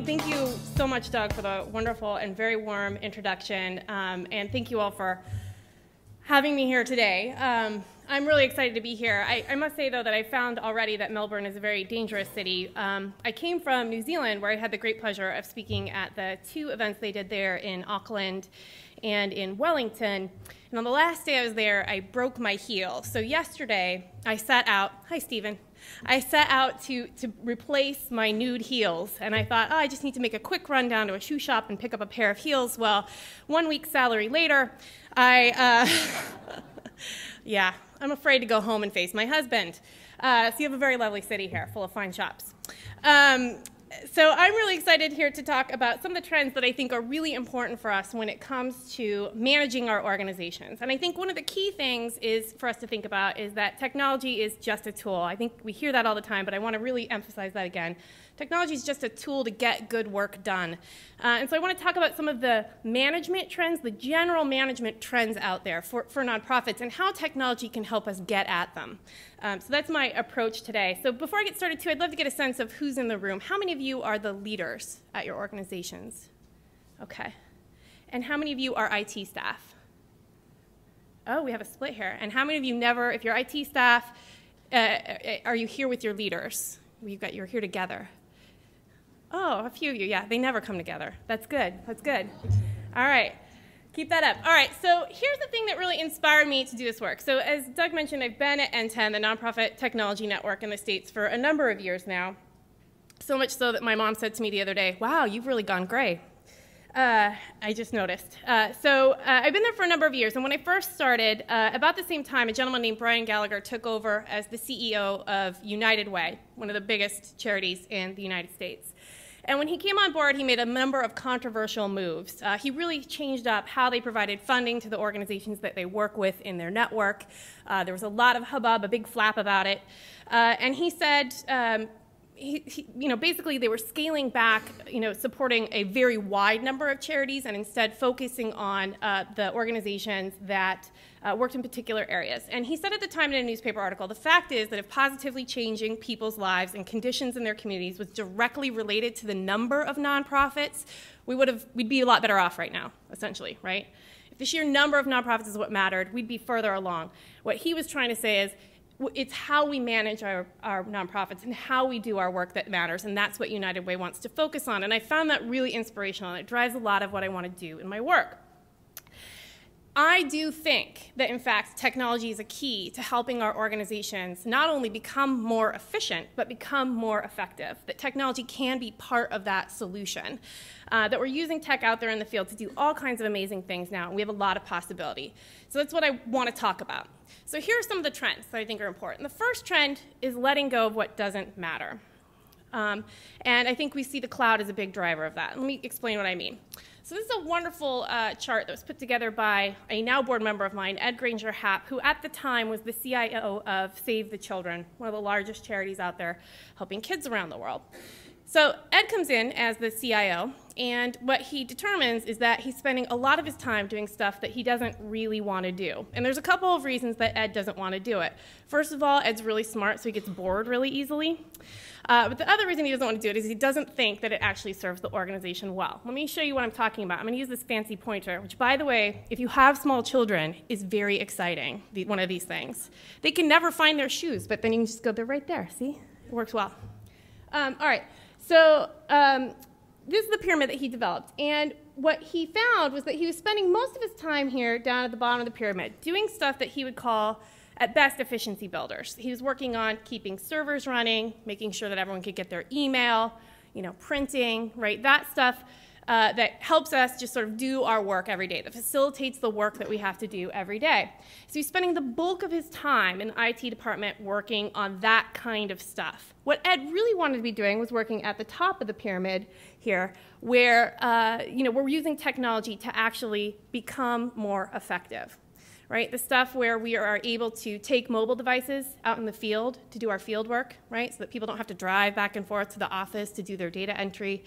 Well, thank you so much, Doug, for the wonderful and very warm introduction, and thank you all for having me here today. I'm really excited to be here. I must say, though, that I found already that Melbourne is a very dangerous city. I came from New Zealand, where I had the great pleasure of speaking at the 2 events they did there in Auckland and in Wellington. And on the last day I was there, I broke my heel. So yesterday, I set out, hi, Stephen. I set out to replace my nude heels, and I thought, oh, I just need to make a quick run down to a shoe shop and pick up a pair of heels. Well, 1 week's salary later, yeah, I'm afraid to go home and face my husband. So you have a very lovely city here, full of fine shops. So I'm really excited here to talk about some of the trends that I think are really important for us when it comes to managing our organizations. And I think one of the key things is for us to think about is that technology is just a tool. I think we hear that all the time, but I want to really emphasize that again. Technology is just a tool to get good work done. And so I want to talk about some of the management trends, the general management trends out there for nonprofits, and how technology can help us get at them. So that's my approach today. So before I get started, too, I'd love to get a sense of who's in the room. How many of you are the leaders at your organizations? Okay. And how many of you are IT staff? Oh, we have a split here. And how many of you never, if you're IT staff, are you here with your leaders? You're here together. Oh, a few of you, yeah, they never come together. That's good, that's good. All right, keep that up. All right, so here's the thing that really inspired me to do this work. So as Doug mentioned, I've been at NTEN, the nonprofit technology network in the States, for a number of years now. So much so that my mom said to me the other day, wow, you've really gone gray. I just noticed. I've been there for a number of years, and when I first started, about the same time, a gentleman named Brian Gallagher took over as the CEO of United Way, one of the biggest charities in the United States. And when he came on board, he made a number of controversial moves. He really changed up how they provided funding to the organizations that they work with in their network. There was a lot of hubbub, a big flap about it. And he said, basically they were scaling back, supporting a very wide number of charities and instead focusing on the organizations that worked in particular areas. And he said at the time in a newspaper article, the fact is that if positively changing people's lives and conditions in their communities was directly related to the number of nonprofits, we'd be a lot better off right now, essentially, right? If the sheer number of nonprofits is what mattered, we'd be further along. What he was trying to say is, it's how we manage our nonprofits and how we do our work that matters, and that's what United Way wants to focus on. And I found that really inspirational, and it drives a lot of what I want to do in my work. I do think that, in fact, technology is a key to helping our organizations not only become more efficient, but become more effective, that technology can be part of that solution, that we're using tech out there in the field to do all kinds of amazing things now, and we have a lot of possibility. So that's what I want to talk about. So here are some of the trends that I think are important. The first trend is letting go of what doesn't matter. And I think we see the cloud as a big driver of that. Let me explain what I mean. So this is a wonderful chart that was put together by a now board member of mine, Ed Granger-Happ, who at the time was the CIO of Save the Children, one of the largest charities out there helping kids around the world. So Ed comes in as the CIO, and what he determines is that he's spending a lot of his time doing stuff that he doesn't really want to do. And there's a couple of reasons that Ed doesn't want to do it. First of all, Ed's really smart, so he gets bored really easily. But the other reason he doesn't want to do it is he doesn't think that it actually serves the organization well. Let me show you what I'm talking about. I'm going to use this fancy pointer, which, by the way, if you have small children, is very exciting, one of these things. They can never find their shoes, but then you can just go, they're right there. See? It works well. All right. So this is the pyramid that he developed. And what he found was that he was spending most of his time here down at the bottom of the pyramid doing stuff that he would call, at best, efficiency builders. He was working on keeping servers running, making sure that everyone could get their email, printing, right? That stuff that helps us just sort of do our work every day, that facilitates the work that we have to do every day. So he's spending the bulk of his time in the IT department working on that kind of stuff. What Ed really wanted to be doing was working at the top of the pyramid here, where we're using technology to actually become more effective. right? The stuff where we are able to take mobile devices out in the field to do our field work, right? So that people don't have to drive back and forth to the office to do their data entry.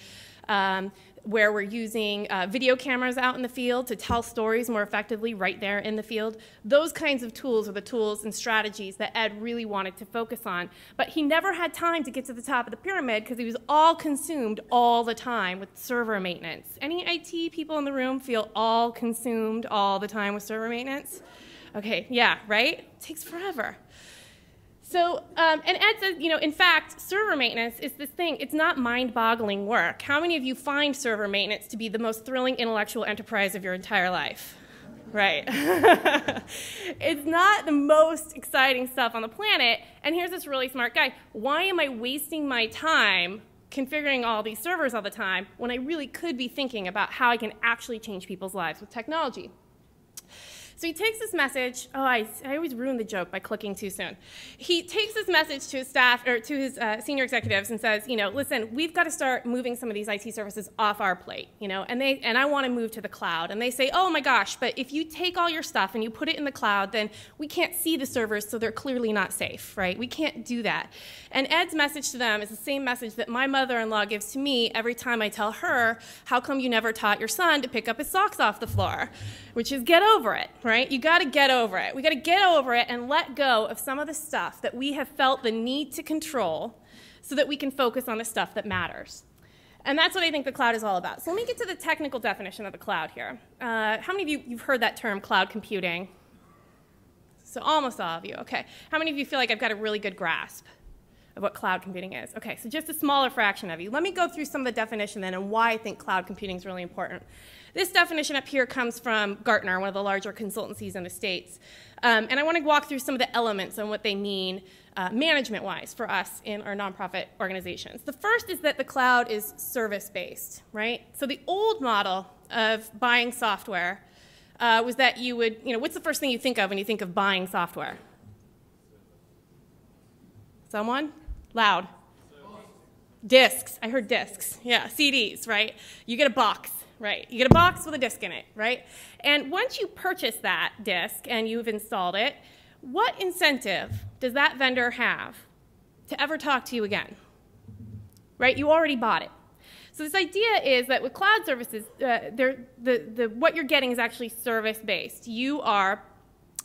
Where we're using video cameras out in the field to tell stories more effectively right there in the field. Those kinds of tools are the tools and strategies that Ed really wanted to focus on. But he never had time to get to the top of the pyramid because he was all consumed all the time with server maintenance. Any IT people in the room feel all consumed all the time with server maintenance? Okay, yeah, right? It takes forever. So, and Ed says, in fact, server maintenance is this thing. It's not mind-boggling work. How many of you find server maintenance to be the most thrilling intellectual enterprise of your entire life? Right. It's not the most exciting stuff on the planet. And here's this really smart guy. Why am I wasting my time configuring all these servers all the time when I really could be thinking about how I can actually change people's lives with technology? So he takes this message. Oh, I always ruin the joke by clicking too soon. He takes this message to his staff or to his senior executives and says, listen, we've got to start moving some of these IT services off our plate, and I want to move to the cloud. And they say, oh my gosh, but if you take all your stuff and you put it in the cloud, then we can't see the servers, so they're clearly not safe, right? We can't do that. And Ed's message to them is the same message that my mother-in-law gives to me every time I tell her, how come you never taught your son to pick up his socks off the floor? Which is get over it. Right? You got to get over it. We got to get over it and let go of some of the stuff that we have felt the need to control so that we can focus on the stuff that matters. And that's what I think the cloud is all about. So let me get to the technical definition of the cloud here. How many of you've heard that term, cloud computing? So almost all of you. Okay. How many of you feel like I've got a really good grasp of what cloud computing is? Okay, so just a smaller fraction of you. Let me go through some of the definition then and why I think cloud computing is really important. This definition up here comes from Gartner, one of the larger consultancies in the States. And I want to walk through some of the elements and what they mean management-wise for us in our nonprofit organizations. The first is that the cloud is service-based, right? So the old model of buying software was that you would, what's the first thing you think of when you think of buying software? Someone? Loud. Discs. I heard discs. Yeah, CDs, right? You get a box. Right, you get a box with a disc in it, right? And once you purchase that disc and you've installed it, what incentive does that vendor have to ever talk to you again? Right, you already bought it. So this idea is that with cloud services, what you're getting is actually service-based. You are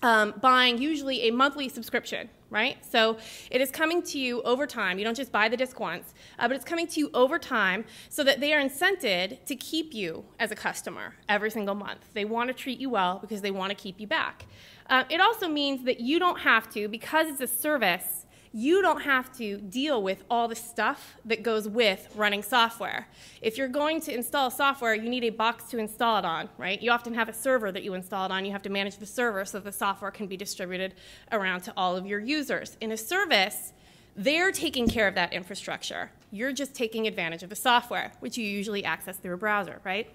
buying usually a monthly subscription, right? So it is coming to you over time. You don't just buy the disc once, but it's coming to you over time so that they are incented to keep you as a customer every single month. They want to treat you well because they want to keep you back. It also means that you don't have to, because it's a service, you don't have to deal with all the stuff that goes with running software. If you're going to install software, you need a box to install it on, right? You often have a server that you install it on. You have to manage the server so that the software can be distributed around to all of your users. In a service, they're taking care of that infrastructure. You're just taking advantage of the software, which you usually access through a browser, right?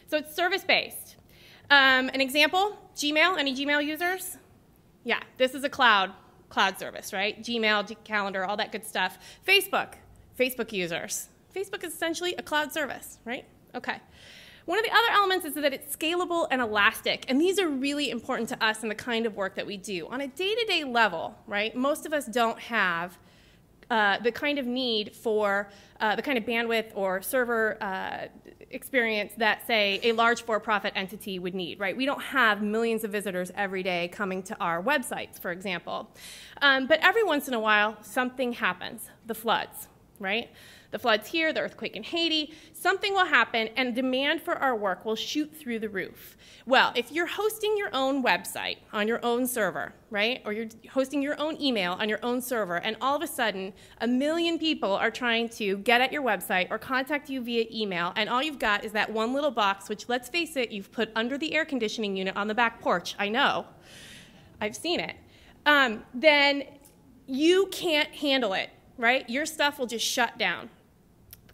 So it's service-based. An example, Gmail. Any Gmail users? Yeah, this is a cloud service, right? Gmail, calendar, all that good stuff. Facebook users. Facebook is essentially a cloud service, right? Okay. One of the other elements is that it's scalable and elastic, and these are really important to us in the kind of work that we do. On a day-to-day level, right, most of us don't have the kind of need for the kind of bandwidth or server experience that, say, a large for-profit entity would need, right? We don't have millions of visitors every day coming to our websites, for example. But every once in a while, something happens. The floods, right? The floods here, the earthquake in Haiti, something will happen and demand for our work will shoot through the roof. Well, if you're hosting your own website on your own server, right, or you're hosting your own email on your own server, and all of a sudden 1 million people are trying to get at your website or contact you via email, and all you've got is that one little box, which, let's face it, you've put under the air conditioning unit on the back porch. I know. I've seen it. Then you can't handle it, right? Your stuff will just shut down.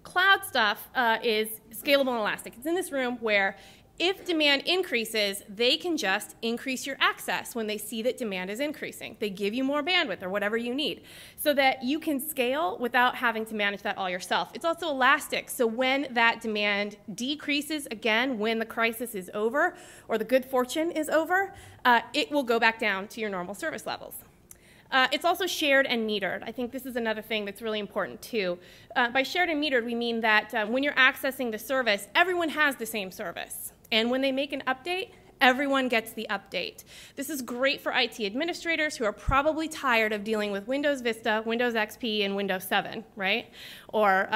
Cloud stuff is scalable and elastic. It's in this room where If demand increases, they can just increase your access when they see that demand is increasing. They give you more bandwidth or whatever you need so that you can scale without having to manage that all yourself. It's also elastic, so when that demand decreases again, when the crisis is over or the good fortune is over, it will go back down to your normal service levels. It's also shared and metered. I think this is another thing that's really important too. By shared and metered, we mean that when you're accessing the service, everyone has the same service. And when they make an update, everyone gets the update. This is great for IT administrators who are probably tired of dealing with Windows Vista, Windows XP, and Windows 7, right? Or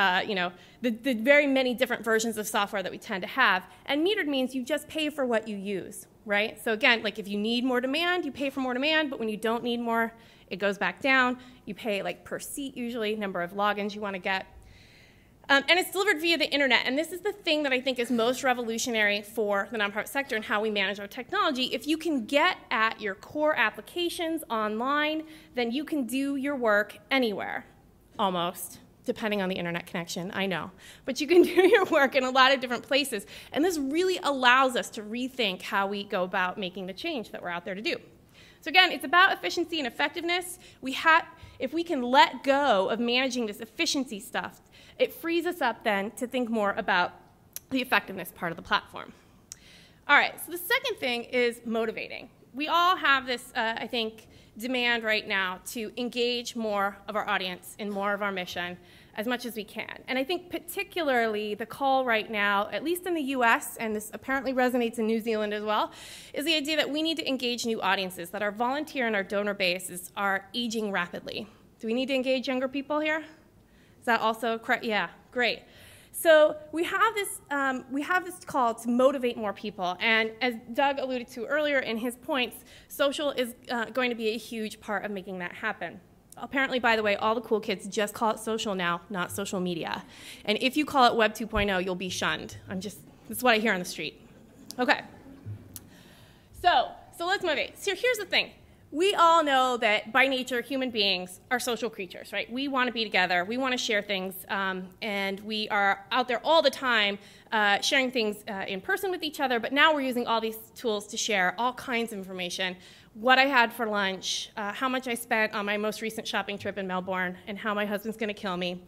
the very many different versions of software that we tend to have. And metered means you just pay for what you use, right? So again, like if you need more demand, you pay for more demand, but when you don't need more, it goes back down. You pay like per seat usually, number of logins you want to get. And it's delivered via the internet. And this is the thing that I think is most revolutionary for the nonprofit sector and how we manage our technology. If you can get at your core applications online, then you can do your work anywhere, almost, depending on the internet connection, I know. But you can do your work in a lot of different places. And this really allows us to rethink how we go about making the change that we're out there to do. So again, it's about efficiency and effectiveness. If we can let go of managing this efficiency stuff, it frees us up then to think more about the effectiveness part of the platform. All right, so the second thing is motivating. We all have this, I think, demand right now to engage more of our audience in more of our mission as much as we can. And I think particularly the call right now, at least in the US, and this apparently resonates in New Zealand as well, is the idea that we need to engage new audiences, that our volunteer and our donor bases are aging rapidly. Do we need to engage younger people here? Is that also correct? Yeah, great. So we have this call to motivate more people, and as Doug alluded to earlier in his points, social is going to be a huge part of making that happen. Apparently, by the way, all the cool kids just call it social now, not social media. And if you call it Web 2.0, you'll be shunned. This is what I hear on the street. Okay. So let's motivate. So here's the thing. We all know that by nature, human beings are social creatures, right? We want to be together. We want to share things. And we are out there all the time sharing things in person with each other. But now we're using all these tools to share all kinds of information. What I had for lunch, how much I spent on my most recent shopping trip in Melbourne, and how my husband's going to kill me.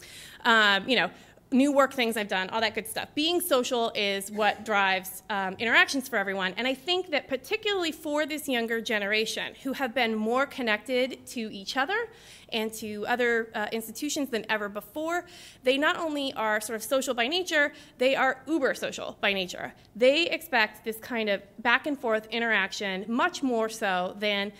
New work things I've done, all that good stuff. Being social is what drives interactions for everyone. And I think that particularly for this younger generation who have been more connected to each other and to other institutions than ever before, they not only are sort of social by nature, they are uber social by nature. They expect this kind of back and forth interaction much more so than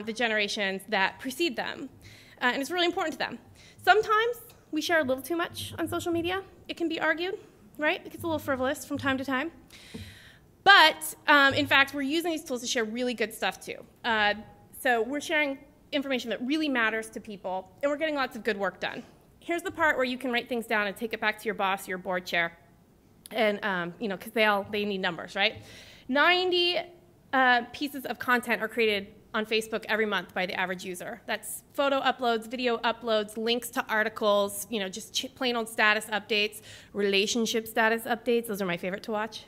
the generations that precede them. And it's really important to them. Sometimes we share a little too much on social media, it can be argued, right? It gets a little frivolous from time to time. But in fact, we're using these tools to share really good stuff too. So we're sharing information that really matters to people, and we're getting lots of good work done. Here's the part where you can write things down and take it back to your boss, your board chair, and because they need numbers, right? 90 pieces of content are created on Facebook every month by the average user. That's photo uploads, video uploads, links to articles, just plain old status updates, relationship status updates. Those are my favorite to watch.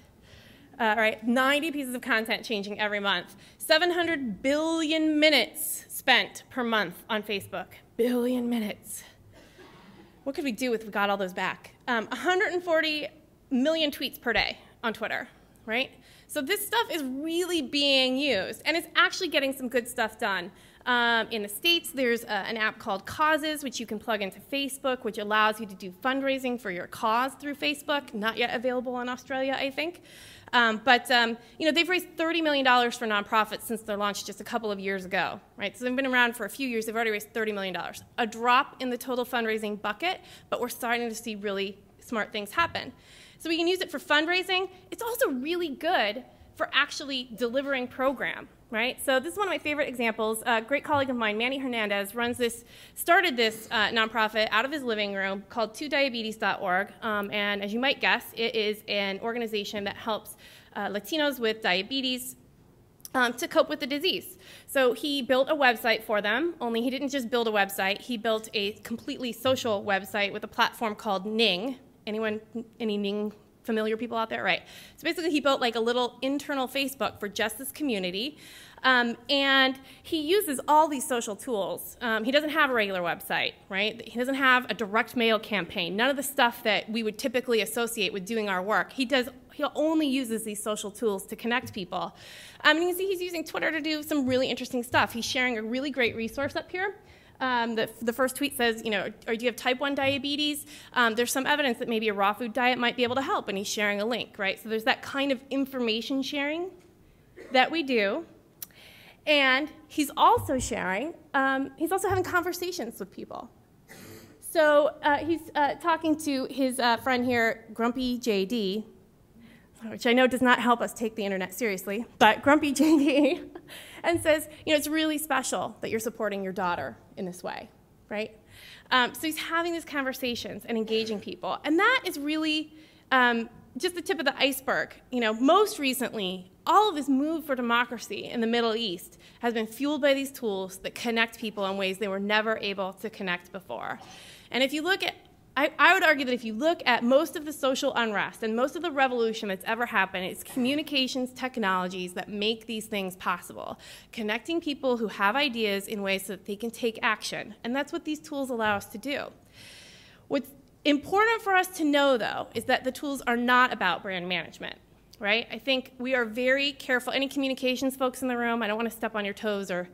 All right, 90 pieces of content changing every month. 700 billion minutes spent per month on Facebook. Billion minutes. What could we do if we got all those back? 140 million tweets per day on Twitter, right? So this stuff is really being used, and it's actually getting some good stuff done. In the States, there's an app called Causes, which you can plug into Facebook, which allows you to do fundraising for your cause through Facebook. Not yet available in Australia, I think. But they've raised $30 million for nonprofits since their launch just a couple of years ago, right? So they've been around for a few years. They've already raised $30 million. A drop in the total fundraising bucket, but we're starting to see really smart things happen. So we can use it for fundraising. It's also really good for actually delivering program, right? So this is one of my favorite examples. A great colleague of mine, Manny Hernandez, started this nonprofit out of his living room called 2diabetes.org. And as you might guess, it is an organization that helps Latinos with diabetes to cope with the disease. So he built a website for them, only he didn't just build a website, he built a completely social website with a platform called Ning. Any Ning familiar people out there? Right. So basically he built like a little internal Facebook for just this community. And he uses all these social tools. He doesn't have a regular website, right? He doesn't have a direct mail campaign. None of the stuff that we would typically associate with doing our work. He only uses these social tools to connect people. And you can see he's using Twitter to do some really interesting stuff. He's sharing a really great resource up here. The first tweet says, do you have type 1 diabetes? There's some evidence that maybe a raw food diet might be able to help, and he's sharing a link, right? So there's that kind of information sharing that we do. And he's also sharing, he's also having conversations with people. So he's talking to his friend here, Grumpy JD, which I know does not help us take the internet seriously, but Grumpy JD, and says, it's really special that you're supporting your daughter in this way, right? So he's having these conversations and engaging people. And that is really just the tip of the iceberg. Most recently, all of this move for democracy in the Middle East has been fueled by these tools that connect people in ways they were never able to connect before. And if you look at, I would argue that if you look at most of the social unrest and most of the revolution that's ever happened, it's communications technologies that make these things possible, connecting people who have ideas in ways so that they can take action. And that's what these tools allow us to do. What's important for us to know, though, is that the tools are not about brand management. Right? I think we are very careful. Any communications folks in the room, I don't want to step on your toes or,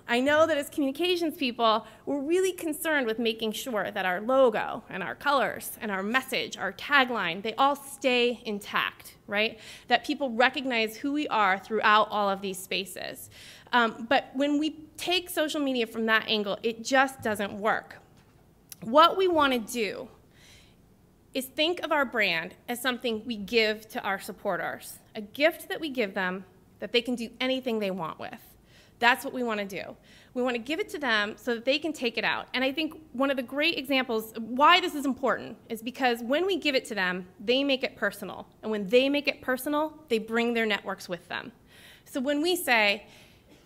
I know that as communications people, we're really concerned with making sure that our logo and our colors and our message, our tagline, they all stay intact, right? That people recognize who we are throughout all of these spaces. But when we take social media from that angle, it just doesn't work. What we want to do is think of our brand as something we give to our supporters, a gift that we give them that they can do anything they want with. That's what we want to do. We want to give it to them so that they can take it out. And I think one of the great examples why this is important is because when we give it to them, they make it personal. And when they make it personal, they bring their networks with them. So when we say,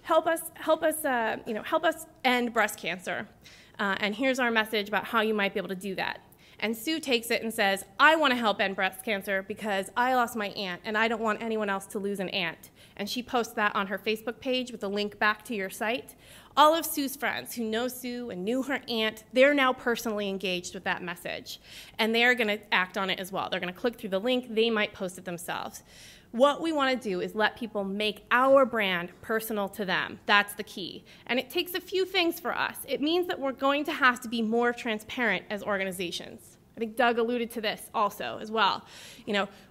help us end breast cancer, and here's our message about how you might be able to do that. And Sue takes it and says, I want to help end breast cancer because I lost my aunt and I don't want anyone else to lose an aunt. And she posts that on her Facebook page with a link back to your site. All of Sue's friends who know Sue and knew her aunt, they're now personally engaged with that message. And they're going to act on it as well. They're going to click through the link. They might post it themselves. What we want to do is let people make our brand personal to them. That's the key. And it takes a few things for us. It means that we're going to have to be more transparent as organizations. I think Doug alluded to this also as well.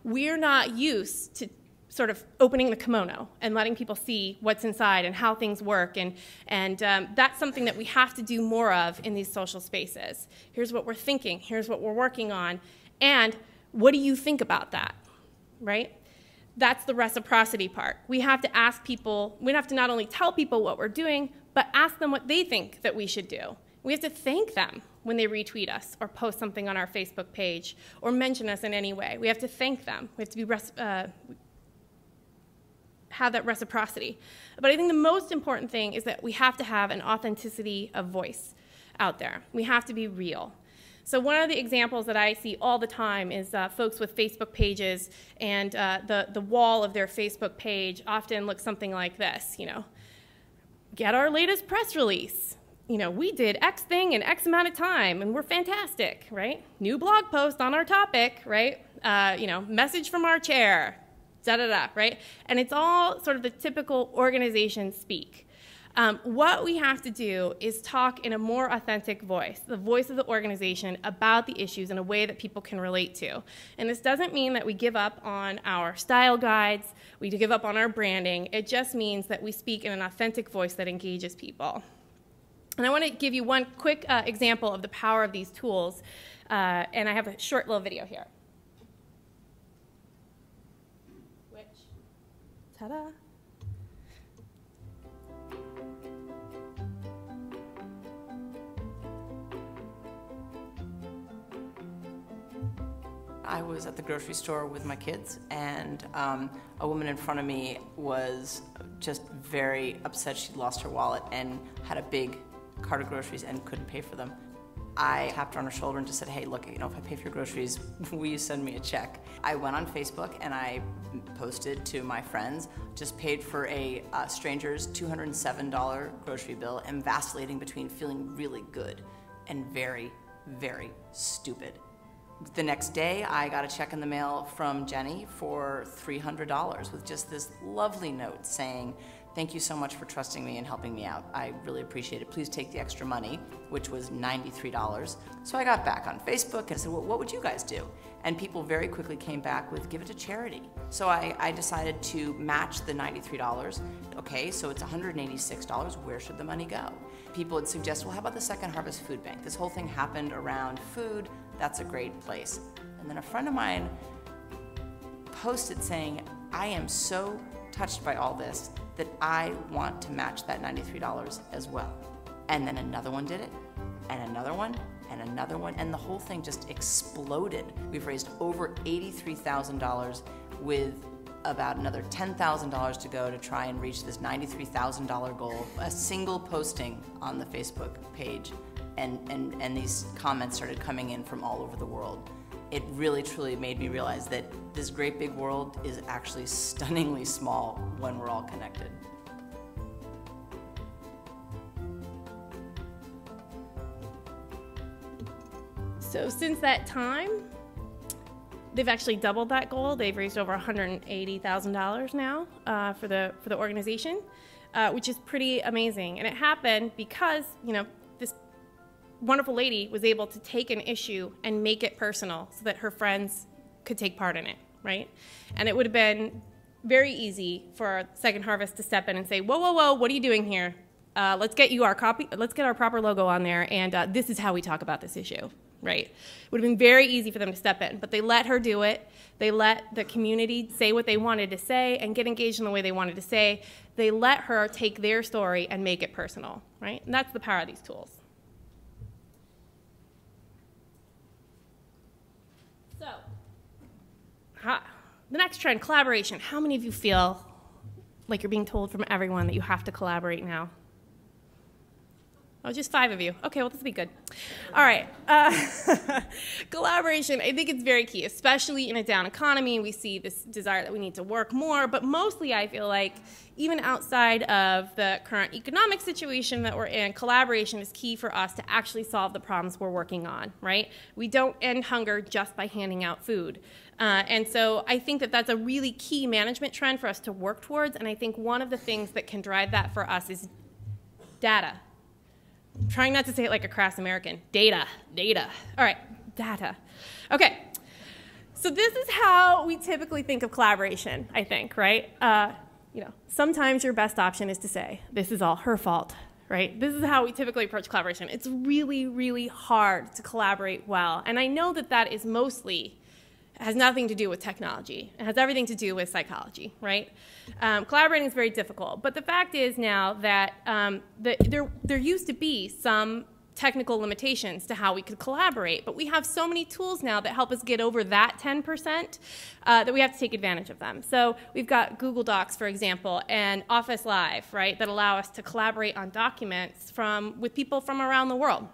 We're not used to sort of opening the kimono and letting people see what's inside and how things work. And that's something that we have to do more of in these social spaces. Here's what we're thinking. Here's what we're working on. And what do you think about that, right? That's the reciprocity part. We have to ask people, we have to not only tell people what we're doing, but ask them what they think that we should do. We have to thank them when they retweet us or post something on our Facebook page or mention us in any way. We have to thank them. We have to have that reciprocity. But I think the most important thing is that we have to have an authenticity of voice out there. We have to be real. So one of the examples that I see all the time is folks with Facebook pages, and the wall of their Facebook page often looks something like this, get our latest press release. We did X thing in X amount of time, and we're fantastic, right? New blog post on our topic, right? Message from our chair, da-da-da, right? And it's all sort of the typical organization speak. What we have to do is talk in a more authentic voice, the voice of the organization, about the issues in a way that people can relate to. And this doesn't mean that we give up on our style guides, we give up on our branding. It just means that we speak in an authentic voice that engages people. And I want to give you one quick example of the power of these tools, and I have a short little video here. Which, ta-da! I was at the grocery store with my kids, and a woman in front of me was just very upset. She'd lost her wallet and had a big cart of groceries and couldn't pay for them. I tapped her on her shoulder and just said, hey, look, if I pay for your groceries, will you send me a check? I went on Facebook and I posted to my friends, just paid for a stranger's $207 grocery bill, and vacillating between feeling really good and very, very stupid. The next day, I got a check in the mail from Jenny for $300 with just this lovely note saying, thank you so much for trusting me and helping me out. I really appreciate it. Please take the extra money, which was $93. So I got back on Facebook and said, well, what would you guys do? And people very quickly came back with, give it to charity. So I decided to match the $93. Okay, so it's $186. Where should the money go? People would suggest, well, how about the Second Harvest Food Bank? This whole thing happened around food. That's a great place. And then a friend of mine posted saying, I am so touched by all this that I want to match that $93 as well. And then another one did it, and another one, and another one, and the whole thing just exploded. We've raised over $83,000 with about another $10,000 to go to try and reach this $93,000 goal. A single posting on the Facebook page, and these comments started coming in from all over the world. It really, truly made me realize that this great big world is actually stunningly small when we're all connected. So since that time, they've actually doubled that goal. They've raised over $180,000 now for the organization, which is pretty amazing. And it happened because, this wonderful lady was able to take an issue and make it personal so that her friends could take part in it, right? And it would have been very easy for Second Harvest to step in and say, whoa, whoa, whoa, what are you doing here? Let's get our proper logo on there, and this is how we talk about this issue, right? It would have been very easy for them to step in, but they let her do it. They let the community say what they wanted to say and get engaged in the way they wanted to say. They let her take their story and make it personal, right? And that's the power of these tools. So, the next trend, collaboration. How many of you feel like you're being told from everyone that you have to collaborate now? Oh, just 5 of you. Okay, well, this will be good. All right. Collaboration, I think it's very key, especially in a down economy. We see this desire that we need to work more, but mostly I feel like even outside of the current economic situation that we're in, collaboration is key for us to actually solve the problems we're working on, right? We don't end hunger just by handing out food. And so I think that that's a really key management trend for us to work towards, and I think one of the things that can drive that for us is data. I'm trying not to say it like a crass American. Data. All right, data. Okay, so this is how we typically think of collaboration, I think, right? Sometimes your best option is to say, this is all her fault, right? This is how we typically approach collaboration. It's really, really hard to collaborate well, and I know that that is mostly has nothing to do with technology. It has everything to do with psychology, right? Collaborating is very difficult. But the fact is now that there used to be some technical limitations to how we could collaborate, but we have so many tools now that help us get over that 10% that we have to take advantage of them. So we've got Google Docs, for example, and Office Live, right, that allow us to collaborate on documents with people from around the world.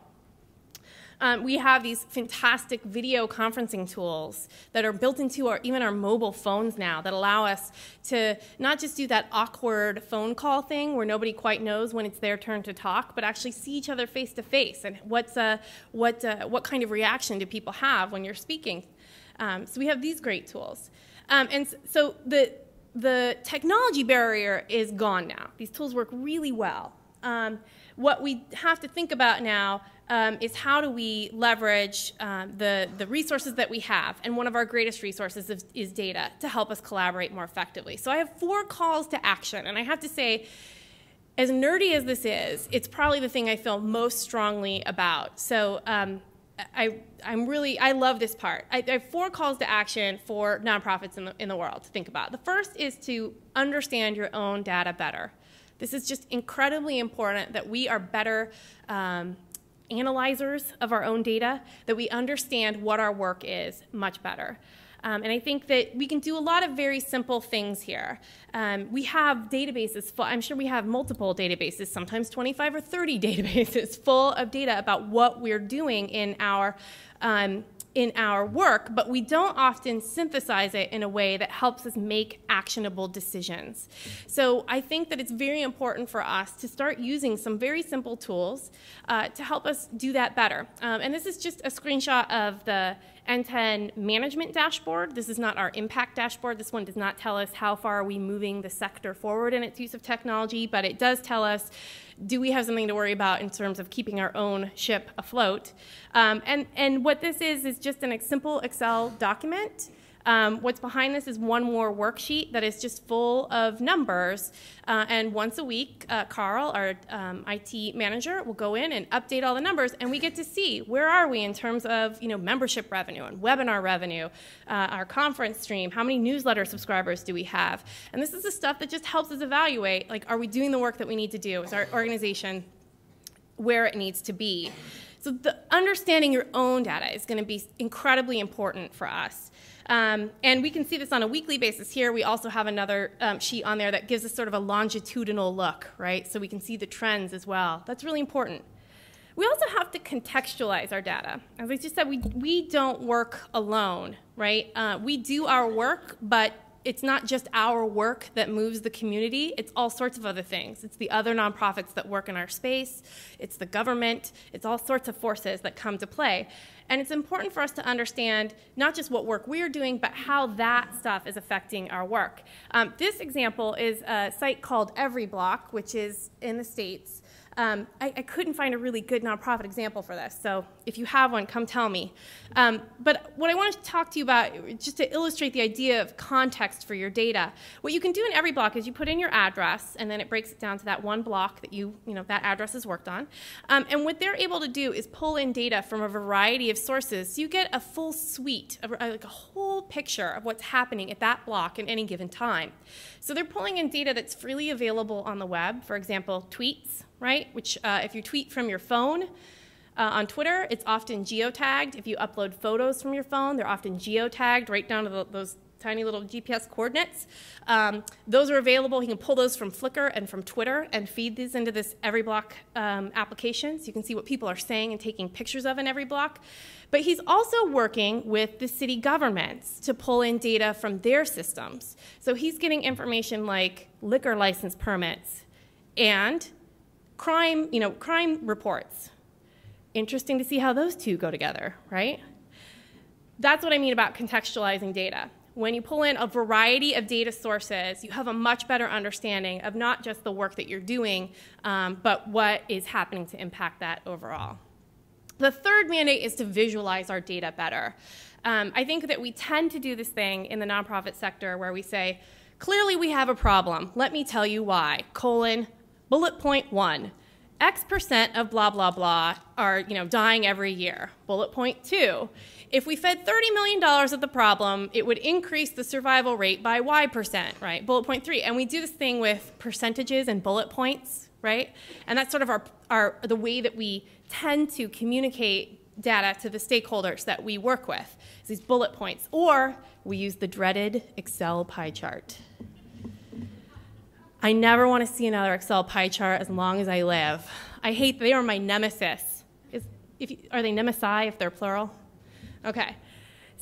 We have these fantastic video conferencing tools that are built into even our mobile phones now that allow us to not just do that awkward phone call thing where nobody quite knows when it's their turn to talk, but actually see each other face to face and what kind of reaction do people have when you're speaking. So we have these great tools. And so the technology barrier is gone now. These tools work really well. What we have to think about now is how do we leverage the resources that we have, and one of our greatest resources is data to help us collaborate more effectively. So I have 4 calls to action, and I have to say, as nerdy as this is, it's probably the thing I feel most strongly about. So I love this part. I have 4 calls to action for nonprofits in the world to think about. The first is to understand your own data better. This is just incredibly important that we are better analyzers of our own data, that we understand what our work is much better. And I think that we can do a lot of very simple things here. We have databases full, I'm sure we have multiple databases, sometimes 25 or 30 databases full of data about what we're doing in our work, but we don't often synthesize it in a way that helps us make actionable decisions. So I think that it's very important for us to start using some very simple tools to help us do that better. And this is just a screenshot of the NTEN management dashboard. This is not our impact dashboard. This one does not tell us how far are we moving the sector forward in its use of technology, but it does tell us, do we have something to worry about in terms of keeping our own ship afloat? And what this is just a simple Excel document. What's behind this is one more worksheet that is just full of numbers. And once a week, Carl, our IT manager, will go in and update all the numbers, and we get to see where are we in terms of membership revenue and webinar revenue, our conference stream, how many newsletter subscribers do we have? And this is the stuff that just helps us evaluate, like, are we doing the work that we need to do? Is our organization where it needs to be? So understanding your own data is going to be incredibly important for us. And we can see this on a weekly basis here. We also have another sheet on there that gives us sort of a longitudinal look, right? So we can see the trends as well. That's really important. We also have to contextualize our data. As I just said, we don't work alone, right? We do our work, but it's not just our work that moves the community. It's all sorts of other things. It's the other nonprofits that work in our space. It's the government. It's all sorts of forces that come to play. And it's important for us to understand not just what work we're doing, but how that stuff is affecting our work. This example is a site called EveryBlock, which is in the States. I couldn't find a really good nonprofit example for this, so if you have one, come tell me. But what I want to talk to you about, just to illustrate the idea of context for your data, what you can do in EveryBlock is you put in your address, and then it breaks it down to that one block that that address is worked on. And what they're able to do is pull in data from a variety of sources, so you get a full suite, like a whole picture of what's happening at that block at any given time. So they're pulling in data that's freely available on the web, for example, tweets, right? Which if you tweet from your phone on Twitter, it's often geotagged. If you upload photos from your phone, they're often geotagged right down to those tiny little GPS coordinates. Those are available. You can pull those from Flickr and from Twitter and feed these into this EveryBlock application, so you can see what people are saying and taking pictures of in EveryBlock. But he's also working with the city governments to pull in data from their systems. So he's getting information like liquor license permits and crime reports. Interesting to see how those two go together, right? That's what I mean about contextualizing data. When you pull in a variety of data sources, you have a much better understanding of not just the work that you're doing, but what is happening to impact that overall. The third mandate is to visualize our data better. I think that we tend to do this thing in the nonprofit sector where we say, clearly we have a problem. Let me tell you why. Bullet point 1, X% of blah, blah, blah are dying every year. Bullet point 2, if we fed $30 million at the problem, it would increase the survival rate by Y%, right? Bullet point 3, and we do this thing with percentages and bullet points, right? And that's sort of the way that we tend to communicate data to the stakeholders that we work with, is these bullet points. Or we use the dreaded Excel pie chart. I never want to see another Excel pie chart as long as I live. They are my nemesis. Are they nemesi if they're plural? Okay.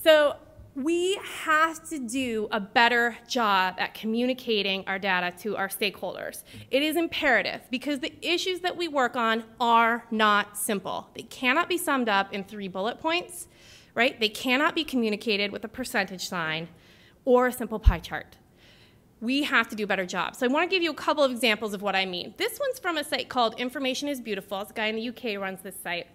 So we have to do a better job at communicating our data to our stakeholders. It is imperative because the issues that we work on are not simple. They cannot be summed up in 3 bullet points, right? They cannot be communicated with a percentage sign or a simple pie chart. We have to do a better job. So I want to give you a couple of examples of what I mean. This one's from a site called Information is Beautiful. It's a guy in the UK runs this site.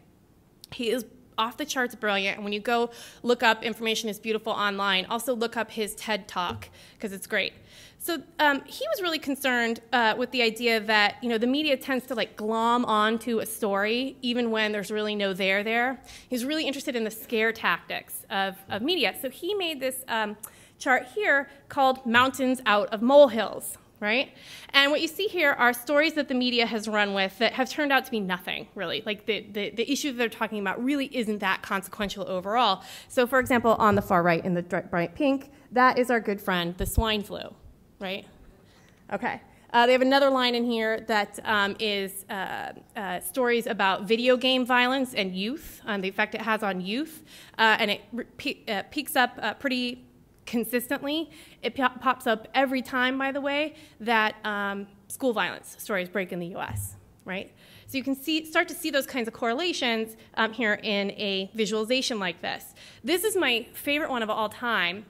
He is off the charts brilliant, and when you go look up Information is Beautiful online, also look up his TED Talk, because it's great. So he was really concerned with the idea that the media tends to glom onto a story even when there's really no there. He's really interested in the scare tactics of media. So he made this chart here called Mountains Out of Molehills. right? And what you see here are stories that the media has run with that have turned out to be nothing, really. Like the issue that they're talking about really isn't that consequential overall. So for example, on the far right in the bright pink, that is our good friend, the swine flu, right? Okay. They have another line in here that is stories about video game violence and youth, the effect it has on youth, and it peaks up pretty consistently. It pops up every time, by the way, that school violence stories break in the US, right? So you can start to see those kinds of correlations here in a visualization like this. This is my favorite one of all time.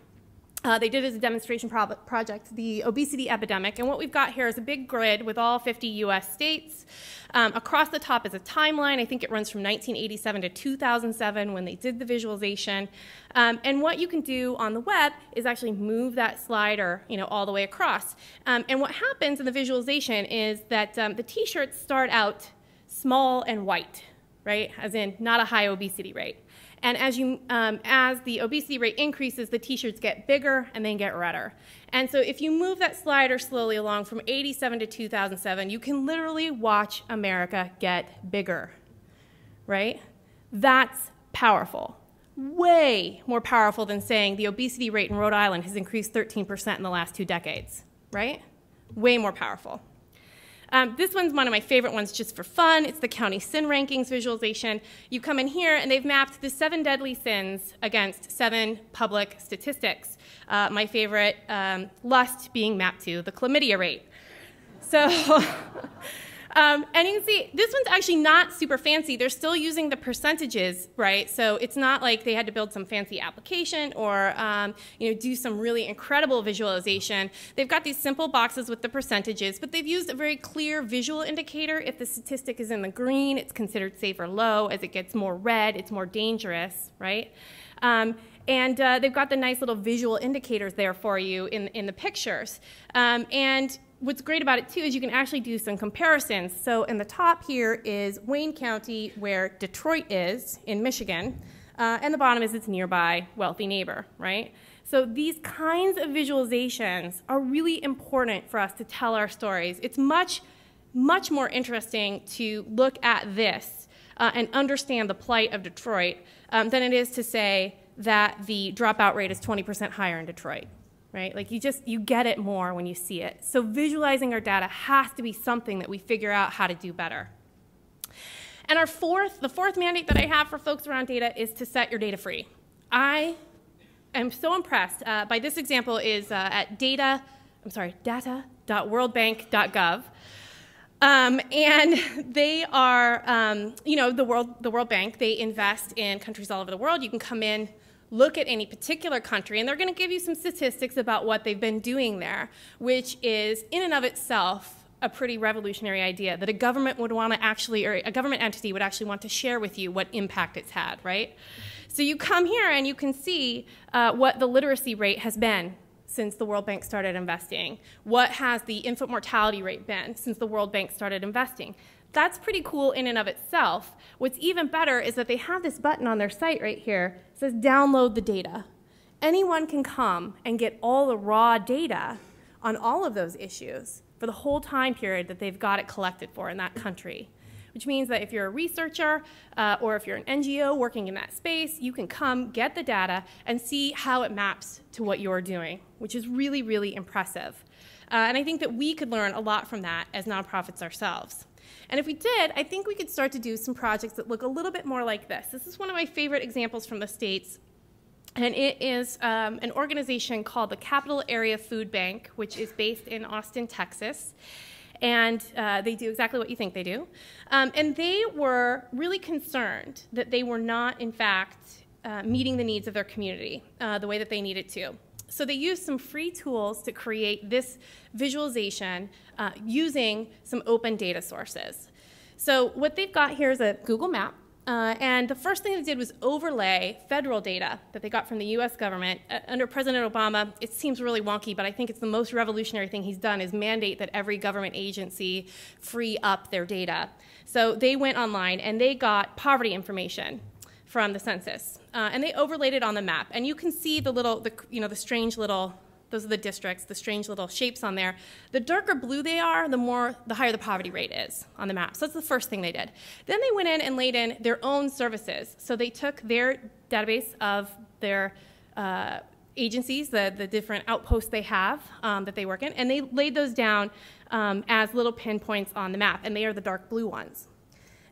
They did it as a demonstration project, the obesity epidemic, and what we've got here is a big grid with all 50 US states. Across the top is a timeline. I think it runs from 1987 to 2007 when they did the visualization. And what you can do on the web is actually move that slider, all the way across. And what happens in the visualization is that the t-shirts start out small and white, right? As in not a high obesity rate. And as the obesity rate increases, the t-shirts get bigger and then get redder. And so if you move that slider slowly along from 87 to 2007, you can literally watch America get bigger, right? That's powerful. Way more powerful than saying the obesity rate in Rhode Island has increased 13% in the last 2 decades, right? Way more powerful. This one's one of my favorite ones just for fun. It's the county sin rankings visualization. You come in here and they've mapped the 7 deadly sins against 7 public statistics. My favorite, lust being mapped to the chlamydia rate. So, and you can see this one's actually not super fancy. They're still using the percentages, right? So it's not like they had to build some fancy application or do some really incredible visualization. They've got these simple boxes with the percentages, but they've used a very clear visual indicator. If the statistic is in the green, it's considered safe or low. As it gets more red, it's more dangerous, right? And they've got the nice little visual indicators there for you in the pictures. And what's great about it, too, is you can actually do some comparisons. So in the top here is Wayne County, where Detroit is in Michigan, and the bottom is its nearby wealthy neighbor, right? So these kinds of visualizations are really important for us to tell our stories. It's much, much more interesting to look at this and understand the plight of Detroit than it is to say that the dropout rate is 20% higher in Detroit. Right? Like you get it more when you see it. So visualizing our data has to be something that we figure out how to do better. And the fourth mandate that I have for folks around data is to set your data free. I am so impressed by this example is at data.worldbank.gov. And they are, the World Bank, they invest in countries all over the world. You can come in, look at any particular country, and they're going to give you some statistics about what they've been doing there, which is in and of itself a pretty revolutionary idea that a government would want to actually, or a government entity would actually want to share with you what impact it's had, right? So you come here and you can see what the literacy rate has been since the World Bank started investing. What has the infant mortality rate been since the World Bank started investing? That's pretty cool in and of itself. What's even better is that they have this button on their site right here. It says download the data. Anyone can come and get all the raw data on all of those issues for the whole time period that they've got it collected for in that country. Which means that if you're a researcher or if you're an NGO working in that space, you can come get the data and see how it maps to what you're doing, which is really, really impressive. And I think that we could learn a lot from that as nonprofits ourselves. And if we did, I think we could start to do some projects that look a little bit more like this. This is one of my favorite examples from the States, and it is an organization called the Capital Area Food Bank, which is based in Austin, Texas. And they do exactly what you think they do. And they were really concerned that they were not, in fact, meeting the needs of their community the way that they needed to. So they used some free tools to create this visualization using some open data sources. So what they've got here is a Google map. And the first thing they did was overlay federal data that they got from the US government. Under President Obama, it seems really wonky, but I think it's the most revolutionary thing he's done is mandate that every government agency free up their data. So they went online and they got poverty information from the census. And they overlaid it on the map. And you can see the strange little Those are the districts, the strange little shapes on there. The darker blue they are, the higher the poverty rate is on the map. So that's the first thing they did. Then they went in and laid in their own services. So they took their database of their agencies, the different outposts they have that they work in, and they laid those down as little pinpoints on the map, and they are the dark blue ones.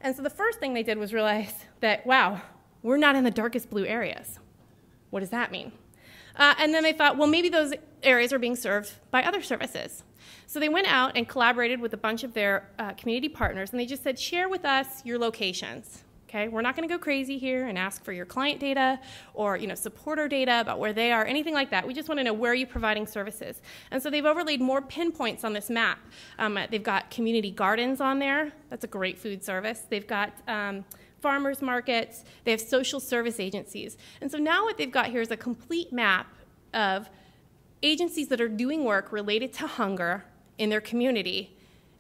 And so the first thing they did was realize that, wow, we're not in the darkest blue areas. What does that mean? And then they thought, well, maybe those areas are being served by other services. So they went out and collaborated with a bunch of their community partners, and they just said, share with us your locations. Okay? We're not going to go crazy here and ask for your client data or supporter data about where they are, anything like that. We just want to know where you're providing services. And so they've overlaid more pinpoints on this map. They've got community gardens on there. That's a great food service. They've got farmers markets, they have social service agencies. And so now what they've got here is a complete map of agencies that are doing work related to hunger in their community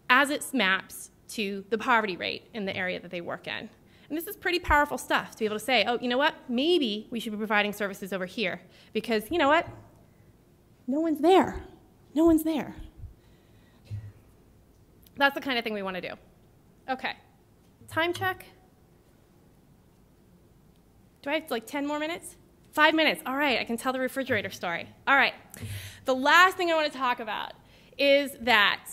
as it maps to the poverty rate in the area that they work in. And this is pretty powerful stuff to be able to say, oh, you know what, maybe we should be providing services over here because, you know what, no one's there. No one's there. That's the kind of thing we want to do. Okay, time check. Do I have like 10 more minutes? 5 minutes. All right, I can tell the refrigerator story. All right. The last thing I want to talk about is that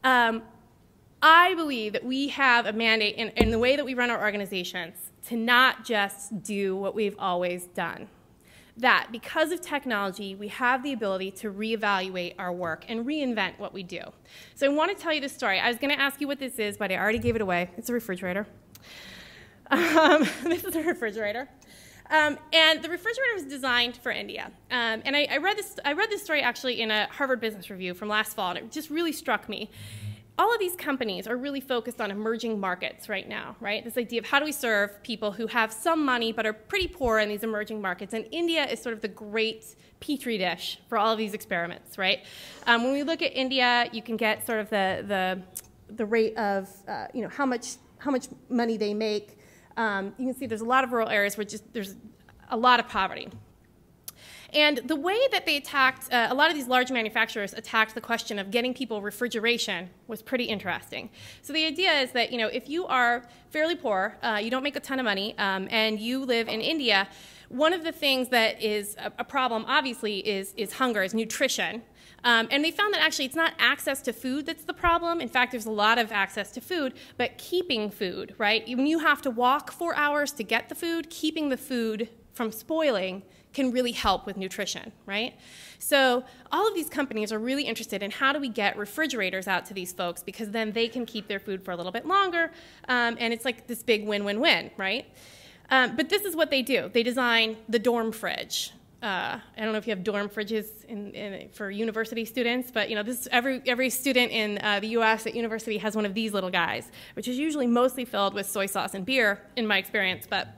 I believe that we have a mandate in the way that we run our organizations to not just do what we've always done. That because of technology, we have the ability to reevaluate our work and reinvent what we do. So I want to tell you this story. I was going to ask you what this is, but I already gave it away. It's a refrigerator. This is a refrigerator. And the refrigerator was designed for India. And I read this story actually in a Harvard Business Review from last fall, and it just really struck me. All of these companies are really focused on emerging markets right now, right? This idea of how do we serve people who have some money but are pretty poor in these emerging markets. And India is sort of the great petri dish for all of these experiments, right? When we look at India, you can get sort of the rate of how much money they make. You can see there's a lot of rural areas where there's a lot of poverty. And the way that they attacked, a lot of these large manufacturers attacked the question of getting people refrigeration was pretty interesting. So the idea is that if you are fairly poor, you don't make a ton of money, and you live in India, one of the things that is a problem, obviously, is hunger, is nutrition. And they found that actually it's not access to food that's the problem. In fact, there's a lot of access to food, but keeping food, right? When you have to walk 4 hours to get the food, keeping the food from spoiling can really help with nutrition, right? So all of these companies are really interested in how do we get refrigerators out to these folks because then they can keep their food for a little bit longer, and it's like this big win-win-win, right? But this is what they do. They design the dorm fridge. I don't know if you have dorm fridges for university students, but every student in the U.S. at university has one of these little guys, which is usually mostly filled with soy sauce and beer, in my experience, but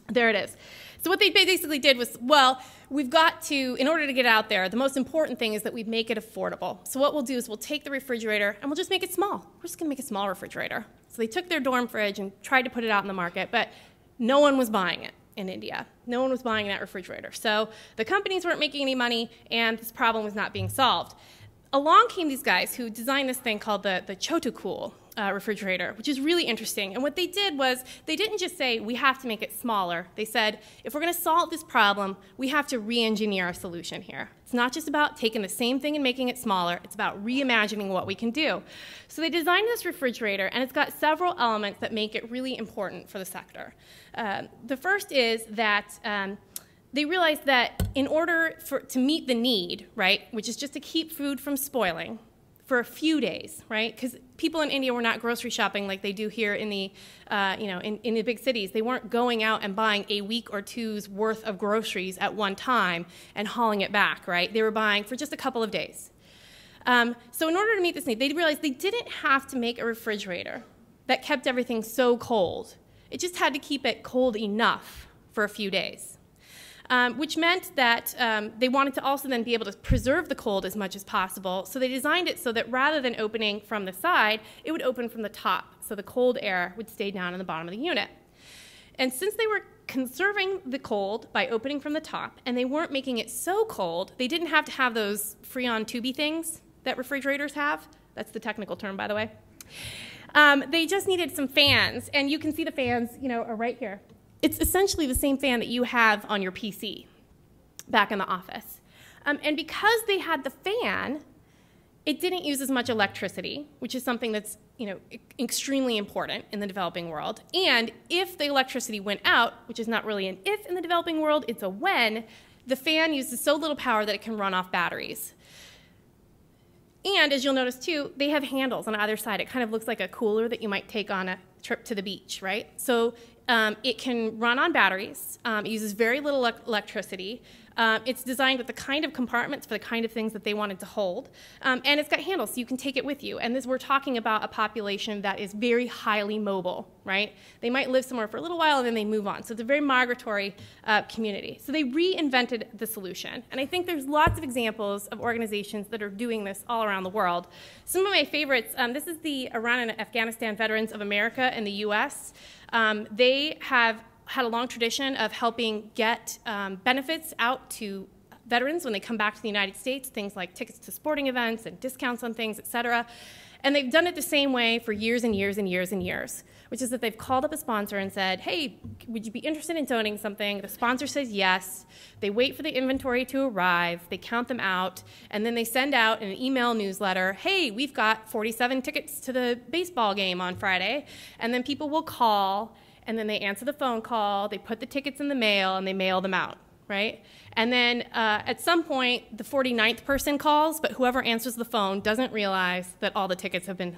there it is. So what they basically did was, well, we've got to, in order to get out there, the most important thing is that we make it affordable. So what we'll do is we'll take the refrigerator and we'll just make it small. We're just going to make a small refrigerator. So they took their dorm fridge and tried to put it out in the market, but no one was buying it in India. No one was buying that refrigerator. So the companies weren't making any money, and this problem was not being solved. Along came these guys who designed this thing called the Chotucool refrigerator, which is really interesting. And what they did was they didn't just say, we have to make it smaller. They said, if we're going to solve this problem, we have to re-engineer a solution here. It's not just about taking the same thing and making it smaller. It's about reimagining what we can do. So they designed this refrigerator, and it's got several elements that make it really important for the sector. The first is that they realized that in order to meet the need, right, which is just to keep food from spoiling for a few days, right, because people in India were not grocery shopping like they do here in the, in the big cities. They weren't going out and buying a week or two's worth of groceries at one time and hauling it back, right? They were buying for just a couple of days. So in order to meet this need, they realized they didn't have to make a refrigerator that kept everything so cold. It just had to keep it cold enough for a few days. Which meant that they wanted to also then be able to preserve the cold as much as possible. So they designed it so that rather than opening from the side, it would open from the top. So the cold air would stay down in the bottom of the unit. And since they were conserving the cold by opening from the top, and they weren't making it so cold. They didn't have to have those Freon tubey things that refrigerators have. That's the technical term, by the way. They just needed some fans, and you can see the fans, are right here. It's essentially the same fan that you have on your PC back in the office. And because they had the fan, it didn't use as much electricity, which is something that's extremely important in the developing world. And if the electricity went out, which is not really an if in the developing world, it's a when, the fan uses so little power that it can run off batteries. And as you'll notice too, they have handles on either side. It kind of looks like a cooler that you might take on a trip to the beach, right? So it can run on batteries. It uses very little electricity. It's designed with the kind of compartments for the kind of things that they wanted to hold. And it's got handles, so you can take it with you. And we're talking about a population that is very highly mobile, right? They might live somewhere for a little while and then they move on. So it's a very migratory community. So they reinvented the solution. And I think there's lots of examples of organizations that are doing this all around the world. Some of my favorites, this is the Iran and Afghanistan Veterans of America in the US. They have had a long tradition of helping get benefits out to veterans when they come back to the United States, things like tickets to sporting events and discounts on things, et cetera. And they've done it the same way for years and years and years and years, which is that they've called up a sponsor and said, hey, would you be interested in donating something? The sponsor says yes. They wait for the inventory to arrive. They count them out. And then they send out an email newsletter, hey, we've got 47 tickets to the baseball game on Friday. And then people will call, and then they answer the phone call, they put the tickets in the mail, and they mail them out, right? And then at some point, the 49th person calls, but whoever answers the phone doesn't realize that all the tickets have been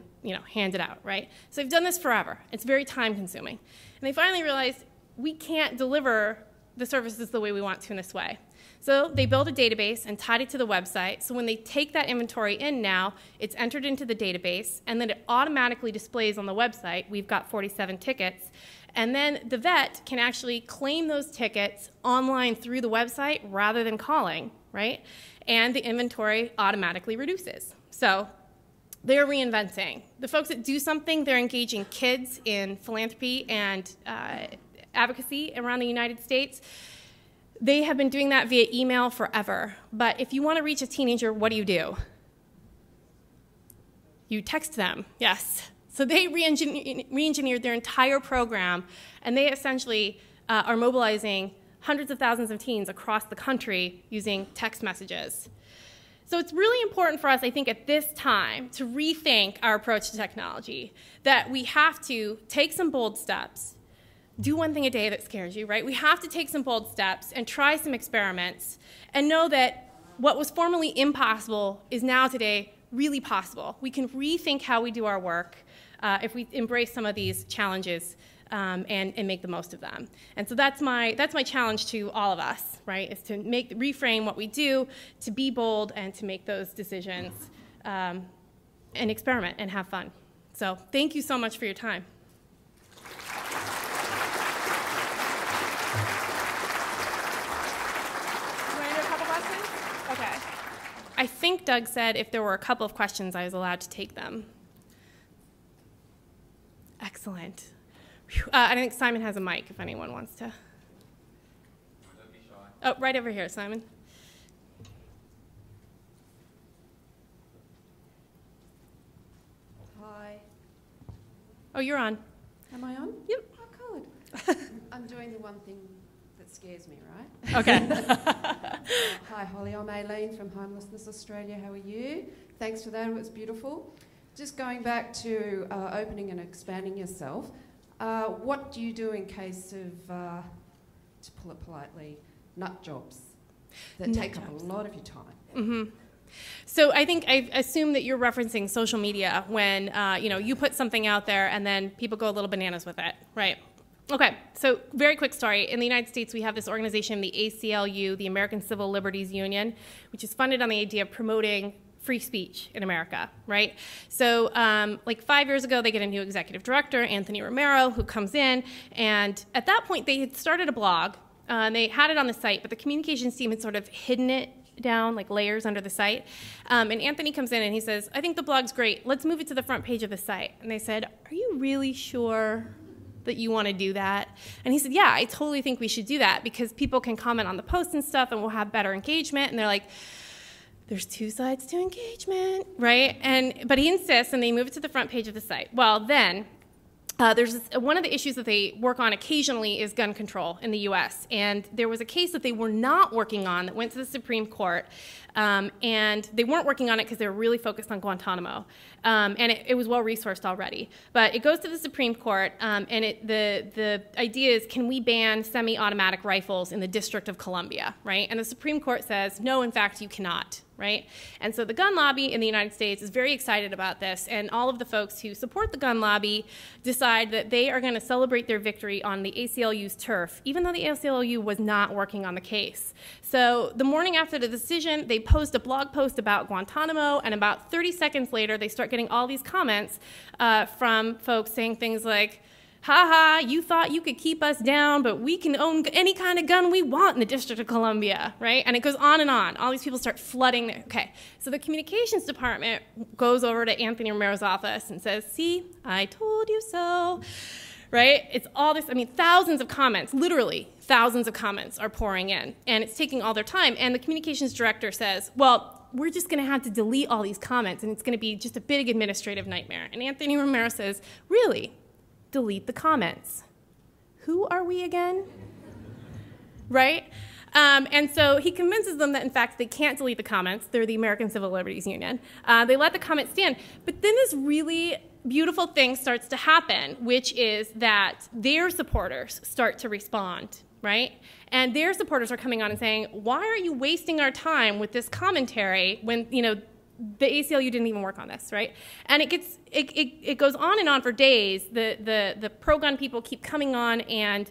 handed out, right? So they've done this forever. It's very time-consuming. And they finally realized, we can't deliver the services the way we want to in this way. So they built a database and tied it to the website. So when they take that inventory in now, it's entered into the database, and then it automatically displays on the website, we've got 47 tickets. And then the vet can actually claim those tickets online through the website rather than calling, right? And the inventory automatically reduces. So they're reinventing. The folks that do something, they're engaging kids in philanthropy and advocacy around the United States. They have been doing that via email forever. But if you want to reach a teenager, what do? You text them, yes. So they re-engineered their entire program, and they essentially are mobilizing hundreds of thousands of teens across the country using text messages. So it's really important for us, I think, at this time to rethink our approach to technology, that we have to take some bold steps, do one thing a day that scares you, right? We have to take some bold steps and try some experiments and know that what was formerly impossible is now today really possible. We can rethink how we do our work if we embrace some of these challenges and make the most of them. And so that's my challenge to all of us, right, is to reframe what we do, to be bold, and to make those decisions and experiment and have fun. So thank you so much for your time. I think Doug said if there were a couple of questions, I was allowed to take them. Excellent. I think Simon has a mic if anyone wants to. Don't be shy. Oh, right over here, Simon. Hi. Oh, you're on. Am I on? Yep. Oh, good. I'm doing the one thing that scares me, right? Okay. Hi, Holly. I'm Aileen from Homelessness Australia. How are you? Thanks for that. It was beautiful. Just going back to opening and expanding yourself, what do you do in case of, to pull it politely, nut jobs that take up a lot of your time? Mm-hmm. So I think I assume that you're referencing social media when you put something out there and then people go a little bananas with it, right? Okay, so very quick story. In the United States, we have this organization, the ACLU, the American Civil Liberties Union, which is funded on the idea of promoting free speech in America, right? So like 5 years ago, they get a new executive director, Anthony Romero, who comes in, and at that point, they had started a blog. They had it on the site, but the communications team had sort of hidden it down, like layers under the site. And Anthony comes in and he says, I think the blog's great. Let's move it to the front page of the site. And they said, are you really sure that you want to do that? And he said, yeah, I totally think we should do that because people can comment on the posts and stuff and we'll have better engagement. And they're like, there's two sides to engagement, right? But he insists, and they move it to the front page of the site. Well, then one of the issues that they work on occasionally is gun control in the U.S. And there was a case that they were not working on that went to the Supreme Court, and they weren't working on it because they were really focused on Guantanamo. And it was well-resourced already. But it goes to the Supreme Court, and the idea is, can we ban semi-automatic rifles in the District of Columbia, right? And the Supreme Court says, no, in fact, you cannot. Right? And so the gun lobby in the United States is very excited about this, and all of the folks who support the gun lobby decide that they are going to celebrate their victory on the ACLU's turf, even though the ACLU was not working on the case. So the morning after the decision, they post a blog post about Guantanamo, and about 30 seconds later, they start getting all these comments from folks saying things like, ha, you thought you could keep us down, but we can own any kind of gun we want in the District of Columbia, right? And it goes on and on. All these people start flooding. Okay, so the communications department goes over to Anthony Romero's office and says, see, I told you so, right? It's all this, I mean, thousands of comments, literally thousands of comments are pouring in, and it's taking all their time. And the communications director says, well, we're just going to have to delete all these comments, and it's going to be just a big administrative nightmare. And Anthony Romero says, really? Delete the comments. Who are we again? Right? And so he convinces them that, in fact, they can't delete the comments. They're the American Civil Liberties Union. They let the comments stand. But then this really beautiful thing starts to happen, which is that their supporters start to respond, right? And their supporters are coming on and saying, why are you wasting our time with this commentary when, you know, the ACLU didn't even work on this, right? And it goes on and on for days. The pro-gun people keep coming on and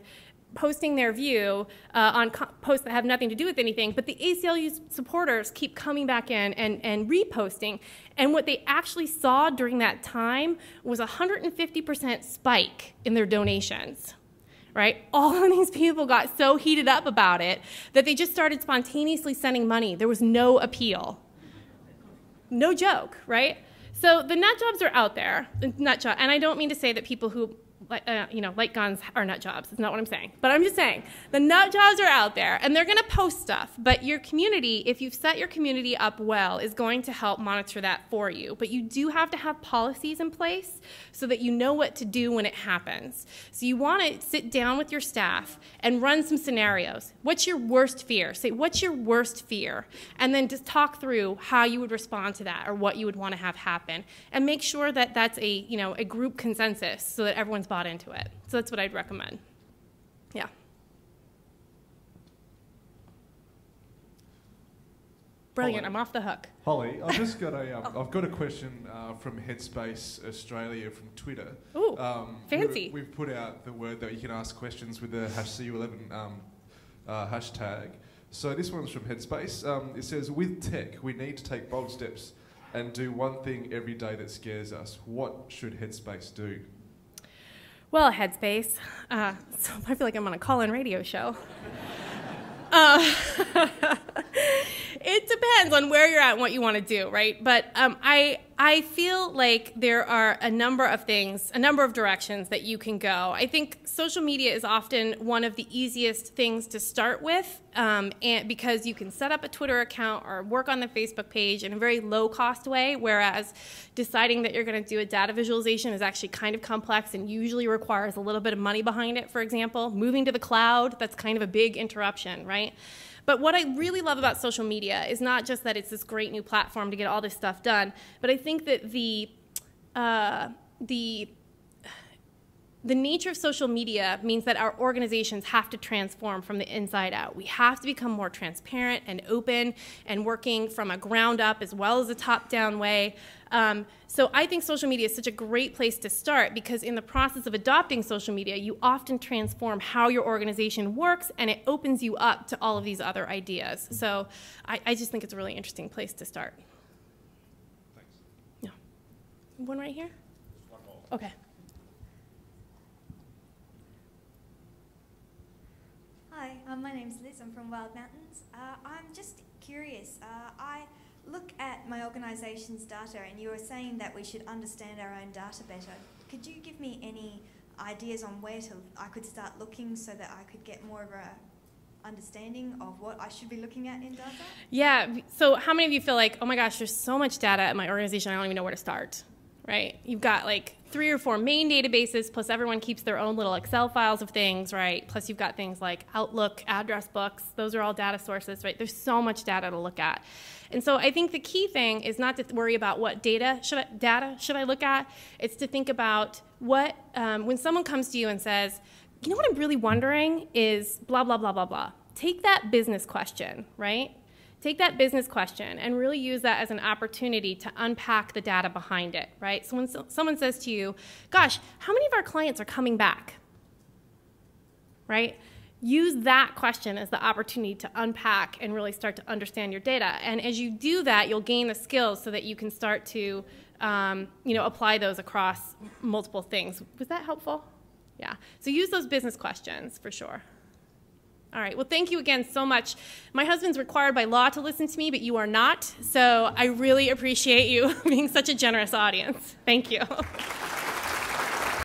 posting their view on posts that have nothing to do with anything, but the ACLU supporters keep coming back in and reposting. And what they actually saw during that time was a 150% spike in their donations. Right? All of these people got so heated up about it that they just started spontaneously sending money. There was no appeal. No joke, right? So the nut jobs are out there, and I don't mean to say that people who like guns are nut jobs. That's not what I'm saying. But I'm just saying the nut jobs are out there, and they're going to post stuff. But your community, if you've set your community up well, is going to help monitor that for you. But you do have to have policies in place so that you know what to do when it happens. So you want to sit down with your staff and run some scenarios. What's your worst fear? Say, what's your worst fear? And then just talk through how you would respond to that or what you would want to have happen. And make sure that that's a group consensus so that everyone's bought into it. So that's what I'd recommend. Yeah. Brilliant. Holly. I'm off the hook. Holly, I've just got I've got a question from Headspace Australia from Twitter. Ooh, fancy. We've put out the word that you can ask questions with the #CU11 hashtag. So this one's from Headspace. It says, with tech, we need to take bold steps and do one thing every day that scares us. What should Headspace do? Well, Headspace, so I feel like I'm on a call-in radio show. It depends on where you're at and what you want to do, right? But I feel like there are a number of things, a number of directions that you can go. I think social media is often one of the easiest things to start with, and because you can set up a Twitter account or work on the Facebook page in a very low-cost way, whereas deciding that you're going to do a data visualization is actually kind of complex and usually requires a little bit of money behind it, for example. Moving to the cloud, that's kind of a big interruption, right? But what I really love about social media is not just that it's this great new platform to get all this stuff done, but I think that the nature of social media means that our organizations have to transform from the inside out. We have to become more transparent and open and working from a ground up as well as a top-down way. So I think social media is such a great place to start because in the process of adopting social media, you often transform how your organization works and it opens you up to all of these other ideas. So I just think it's a really interesting place to start. Thanks. Yeah. One right here? One more. Okay. Hi, my name's Liz. I'm from Wild Mountains. I'm just curious. I look at my organisation's data, and you were saying that we should understand our own data better. Could you give me any ideas on where I could start looking so that I could get more of a understanding of what I should be looking at in data? Yeah, so how many of you feel like, oh my gosh, there's so much data at my organization, I don't even know where to start, right? You've got like 3 or 4 main databases, plus everyone keeps their own little Excel files of things, right? Plus you've got things like Outlook, address books, those are all data sources, right? There's so much data to look at. And so I think the key thing is not to worry about what data should I look at, it's to think about what, when someone comes to you and says, you know what I'm really wondering is blah, blah, blah, blah, blah. Take that business question, right? Take that business question and really use that as an opportunity to unpack the data behind it, right? So when someone says to you, gosh, how many of our clients are coming back, right? Use that question as the opportunity to unpack and really start to understand your data. And as you do that, you'll gain the skills so that you can start to apply those across multiple things. Was that helpful? Yeah. So use those business questions for sure. All right. Well, thank you again so much. My husband's required by law to listen to me, but you are not. So I really appreciate you being such a generous audience. Thank you.